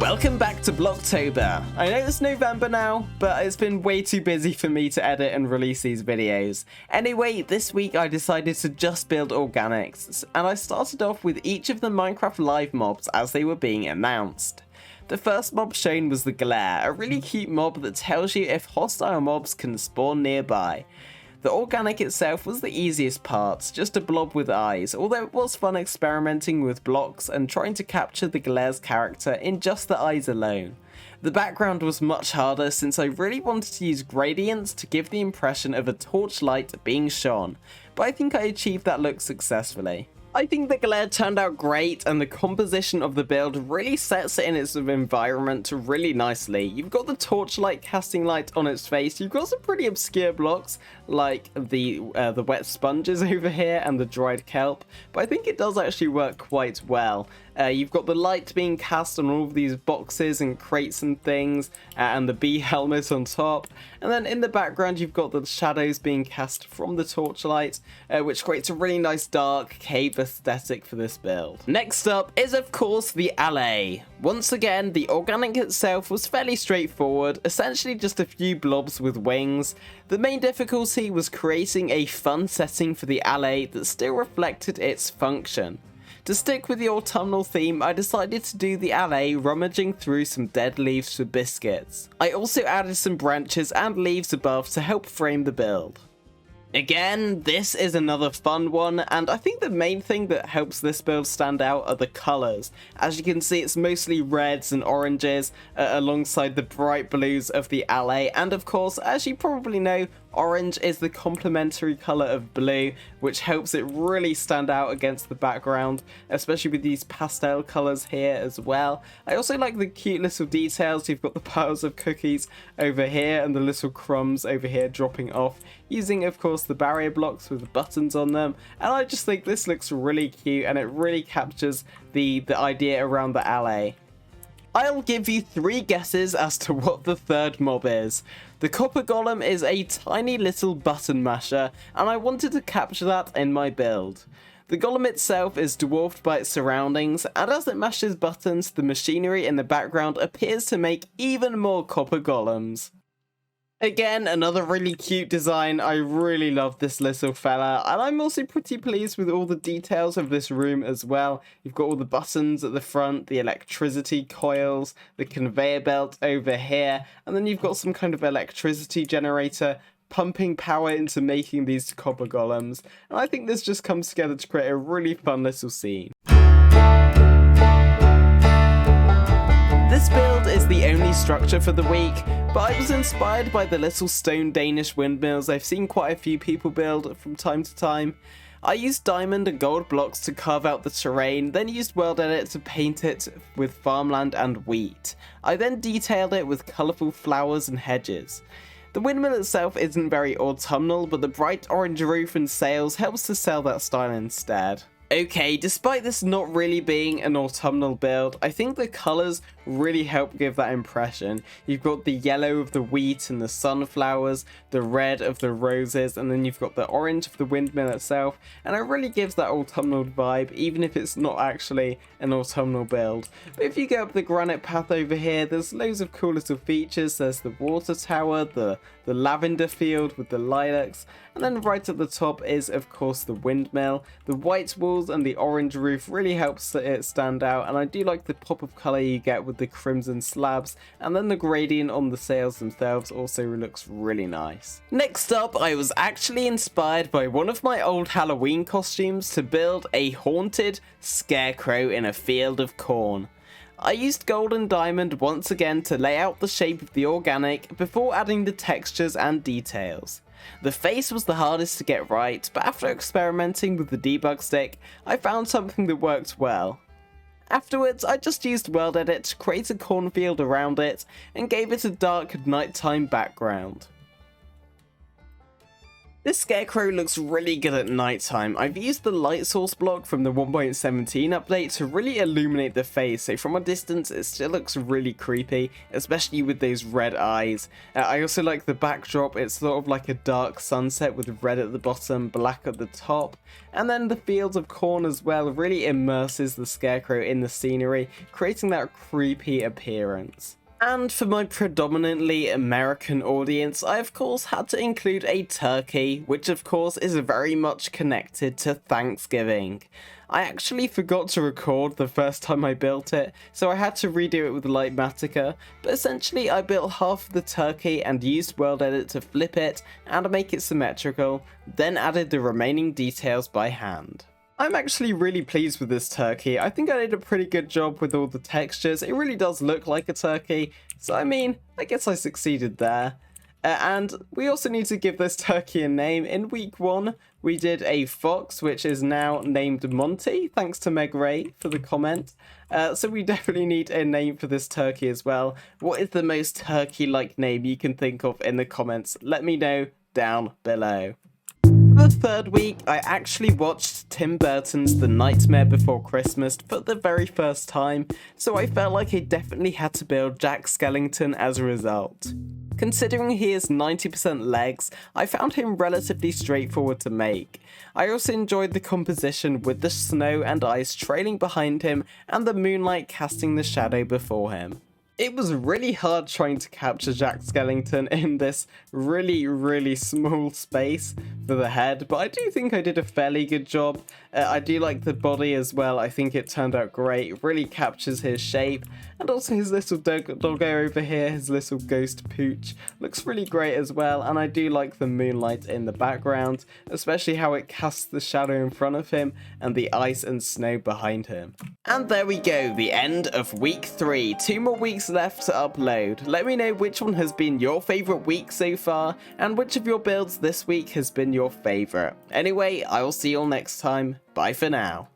Welcome back to Blocktober. I know it's November now, but it's been way too busy for me to edit and release these videos. Anyway, this week I decided to just build organics, and I started off with each of the Minecraft Live mobs as they were being announced. The first mob shown was the Glare, a really cute mob that tells you if hostile mobs can spawn nearby. The organic itself was the easiest part, just a blob with eyes, although it was fun experimenting with blocks and trying to capture the Glare's character in just the eyes alone. The background was much harder since I really wanted to use gradients to give the impression of a torchlight being shone, but I think I achieved that look successfully. I think the Glare turned out great, and the composition of the build really sets it in its environment really nicely. You've got the torchlight casting light on its face, you've got some pretty obscure blocks like the wet sponges over here and the dried kelp, but I think it does actually work quite well. You've got the light being cast on all of these boxes and crates and things, and the bee helmet on top, and then in the background you've got the shadows being cast from the torchlight, which creates a really nice dark cave aesthetic for this build. Next up is of course the Allay. Once again, the organic itself was fairly straightforward, essentially just a few blobs with wings. The main difficulty was creating a fun setting for the Allay that still reflected its function. To stick with the autumnal theme, I decided to do the Allay rummaging through some dead leaves for biscuits. I also added some branches and leaves above to help frame the build. Again, this is another fun one, and I think the main thing that helps this build stand out are the colours. As you can see, it's mostly reds and oranges alongside the bright blues of the Allay, and of course, as you probably know, orange is the complementary colour of blue, which helps it really stand out against the background, especially with these pastel colours here as well. I also like the cute little details. You've got the piles of cookies over here and the little crumbs over here dropping off, using of course the barrier blocks with the buttons on them, and I just think this looks really cute and it really captures the idea around the Allay. I'll give you 3 guesses as to what the third mob is. The Copper Golem is a tiny little button masher, and I wanted to capture that in my build. The golem itself is dwarfed by its surroundings, and as it mashes buttons, the machinery in the background appears to make even more copper golems. Again, another really cute design. I really love this little fella, and I'm also pretty pleased with all the details of this room as well. You've got all the buttons at the front, the electricity coils, the conveyor belt over here, and then you've got some kind of electricity generator pumping power into making these copper golems, and I think this just comes together to create a really fun little scene. This build is the only structure for the week, but I was inspired by the little stone Danish windmills I've seen quite a few people build from time to time. I used diamond and gold blocks to carve out the terrain, then used World Edit to paint it with farmland and wheat. I then detailed it with colourful flowers and hedges. The windmill itself isn't very autumnal, but the bright orange roof and sails helps to sell that style instead. Okay, despite this not really being an autumnal build, I think the colours really help give that impression. You've got the yellow of the wheat and the sunflowers, the red of the roses, and then you've got the orange of the windmill itself, and it really gives that autumnal vibe, even if it's not actually an autumnal build. But if you go up the granite path over here, there's loads of cool little features. There's the water tower, the lavender field with the lilacs, and then right at the top is of course the windmill. The white walls and the orange roof really helps it stand out, and I do like the pop of colour you get with the crimson slabs, and then the gradient on the sails themselves also looks really nice. Next up, I was actually inspired by one of my old Halloween costumes to build a haunted Scarecrow in a field of corn. I used gold and diamond once again to lay out the shape of the organic before adding the textures and details. The face was the hardest to get right, but after experimenting with the debug stick, I found something that worked well. Afterwards, I just used World Edit to create a cornfield around it and gave it a dark nighttime background. This Scarecrow looks really good at nighttime. I've used the light source block from the 1.17 update to really illuminate the face, so from a distance it still looks really creepy, especially with those red eyes. I also like the backdrop. It's sort of like a dark sunset with red at the bottom, black at the top, and then the fields of corn as well really immerses the Scarecrow in the scenery, creating that creepy appearance. And for my predominantly American audience, I of course had to include a turkey, which of course is very much connected to Thanksgiving. I actually forgot to record the first time I built it, so I had to redo it with Lightmatica, but essentially I built half of the turkey and used World Edit to flip it and make it symmetrical, then added the remaining details by hand. I'm actually really pleased with this turkey. I think I did a pretty good job with all the textures. It really does look like a turkey, so I mean, I guess I succeeded there. And we also need to give this turkey a name. In week 1, we did a fox, which is now named Monty, thanks to Meg Ray for the comment. So we definitely need a name for this turkey as well. What is the most turkey-like name you can think of in the comments? Let me know down below. For the third week, I actually watched Tim Burton's The Nightmare Before Christmas for the very first time, so I felt like I definitely had to build Jack Skellington as a result. Considering he is 90% legs, I found him relatively straightforward to make. I also enjoyed the composition with the snow and ice trailing behind him and the moonlight casting the shadow before him. It was really hard trying to capture Jack Skellington in this really small space for the head, but I do think I did a fairly good job. I do like the body as well. I think it turned out great. It really captures his shape, and also his little doggo over here, his little ghost pooch, looks really great as well, and I do like the moonlight in the background, especially how it casts the shadow in front of him and the ice and snow behind him. And there we go, the end of week 3. 2 more weeks left to upload. Let me know which one has been your favourite week so far, and which of your builds this week has been your favourite. Anyway, I will see you all next time. Bye for now.